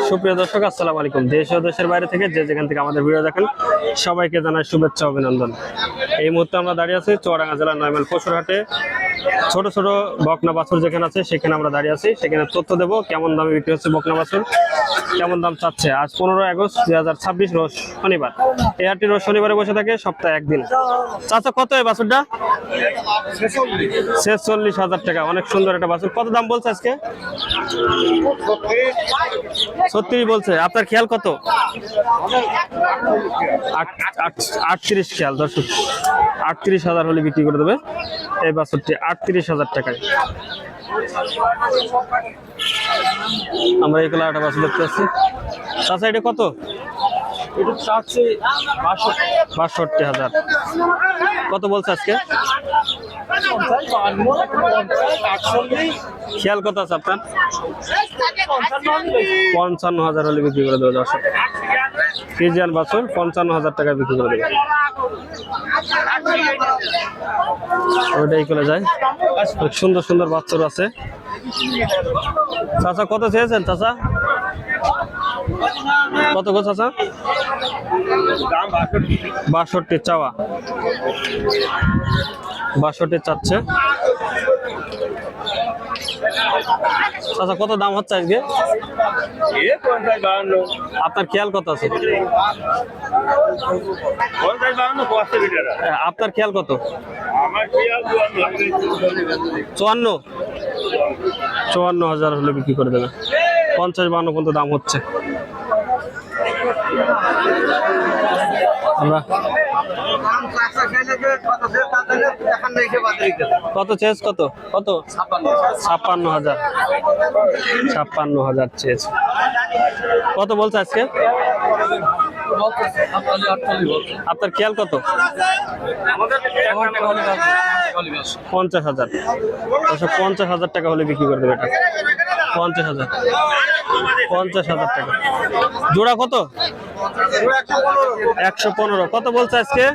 সুপ্রিয় দর্শক, আসসালামু আলাইকুম। দেশ ও দেশের বাইরে থেকে যে যেখান থেকে আমাদের ভিডিও দেখেন সবাইকে জানাই শুভেচ্ছা, অভিনন্দন। এই মুহূর্তে আমরা দাঁড়িয়ে আছি চুয়াডাঙ্গা জেলার 9 মাইল পশুরহাটে। ছোট ছোট বকনা বাছুর যেখানে আছে সেখানে আমরা দাঁড়িয়ে আছি। সেখানে তথ্য দেবো কেমন দামে বিক্রি হচ্ছে বকনা বাছুর, কেমন দাম চাচ্ছে। আজ 15 আগস্ট 2026 রোজ শনিবার। এই হাটটি রোজ শনিবারে বসে থাকে সপ্তাহে একদিন। চাচা কত এই বাছুরটা? 46,000 টাকা। অনেক সুন্দর একটা বাছুর। কত দাম বলছে আজকে? 36 বলছে। আপনার খেয়াল কত? 38 খেয়াল। দর্শক 38,000 হলে বিক্রি করে দেবে এই বাছুরটি 38,000 টাকায়। আমরা এই কালার একটা বাছুর দেখতে পাচ্ছি। চাচা এটা কত? 62,000। কত বলছে আজকে? খেয়াল কত আছে আপনার? 55,000 হলে বিক্রি করে দেবে। দর্শক ফ্রিজিয়ান বাছুর 55,000 টাকায় বিক্রি করে দেবে। ওইটাই করে যায়। সুন্দর সুন্দর বাছুর আছে। চাচা কত চেয়েছেন? চাচা কত গো চাচা? 62 চাওয়া। 62 চাচ্ছে। চাচা কত দাম হচ্ছে আজকে? আপনার খেয়াল কত আছে? আপনার খেয়াল কত? 54,000 হলে বিক্রি করে দেবে। 50-52 পর্যন্ত দাম হচ্ছে। আমরা কত চেয়েছ? কত কত? 56,000। 56,000 চেয়েছ। কত বলছে আজকে? আপনার খেয়াল কত? 50,000। 50,000 টাকা হলে বিক্রি করে দেবে এটা। 50,000 টাকা। জোড়া কত? 115। কত বলছে আজকে?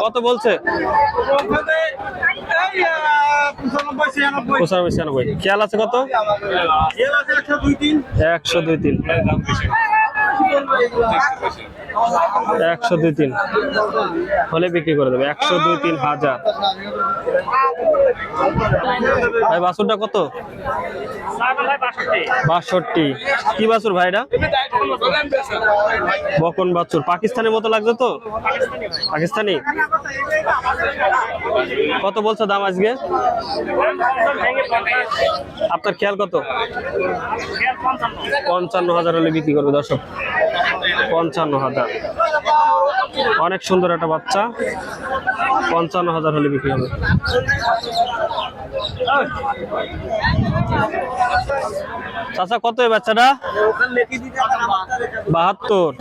কত বলছে? 95-96। খেয়াল আছে কত? 102-3। 102-3 হলে বিক্রি করে দেবে। 102-3,000। ভাই বাছুরটা কত? 62। কি বাছুর ভাইরা? বকন বাছুর। পাকিস্তানের মতো লাগছে তো? পাকিস্তানি। কত বলছে দাম আজকে? আপনার খেয়াল কত? 55,000 হলে বিক্রি করবে। দর্শক 55,000। অনেক সুন্দর একটা বাচ্চা। 55,000 হলে বিক্রি হবে। চাচা কত এই বাচ্চাটা? 72।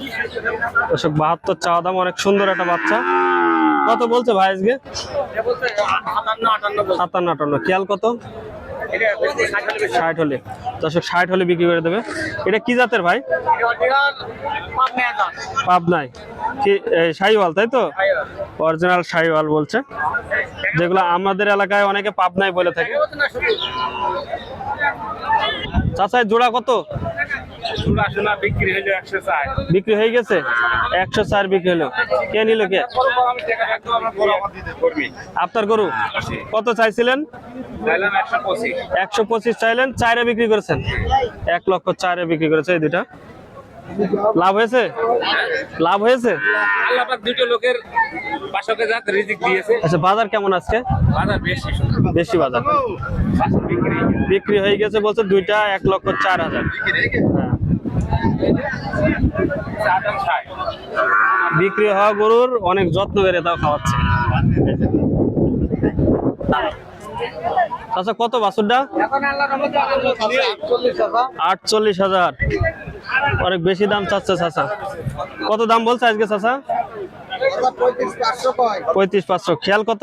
দর্শক 72 চাওয়া দাম। অনেক সুন্দর একটা বাচ্চা। কত বলছে ভাই আজকে? 57-58। খেয়াল কত? 60 হলে। দর্শক 60 হলে বিক্রি করে দেবে। এটা কি জাতের ভাই? পাবনায় কি শাহিওয়াল, তাই তো? অরিজিনাল শাহিওয়াল বলছে, যেগুলো আমাদের এলাকায় অনেকে পাবনায় বলে থাকে। চাচা জোড়া কত? বিক্রি হয়ে গেছে। 104 বিক্রি হলো। কে নিল? কে? আপনার গরু। কত চাইছিলেন? 125 চাইলেন, 4 বিক্রি করেছেন। 1,04,000 বিক্রি করেছে এই দুটা। লাভ হয়েছে? লাভ হয়েছে। দুটো লোকের আচ্ছা, বাজার কেমন আজকে? বেশি বাজার। বিক্রি হয়ে গেছে বলছে দুইটা 1,04,000। বিক্রি হওয়া গরুর অনেক যত্ন করে তাও খাওয়াচ্ছে। আচ্ছা কত বাছুরটা? 48,000। অনেক বেশি দাম চাচ্ছে চাচা। কত দাম বলছে আজকে চাচা? 35,500। খেয়াল কত?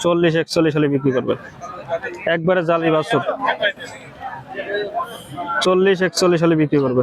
40-41 হলে বিক্রি করবে। একবারে জালি বাছুর। 40-41 হলে বিক্রি করবে।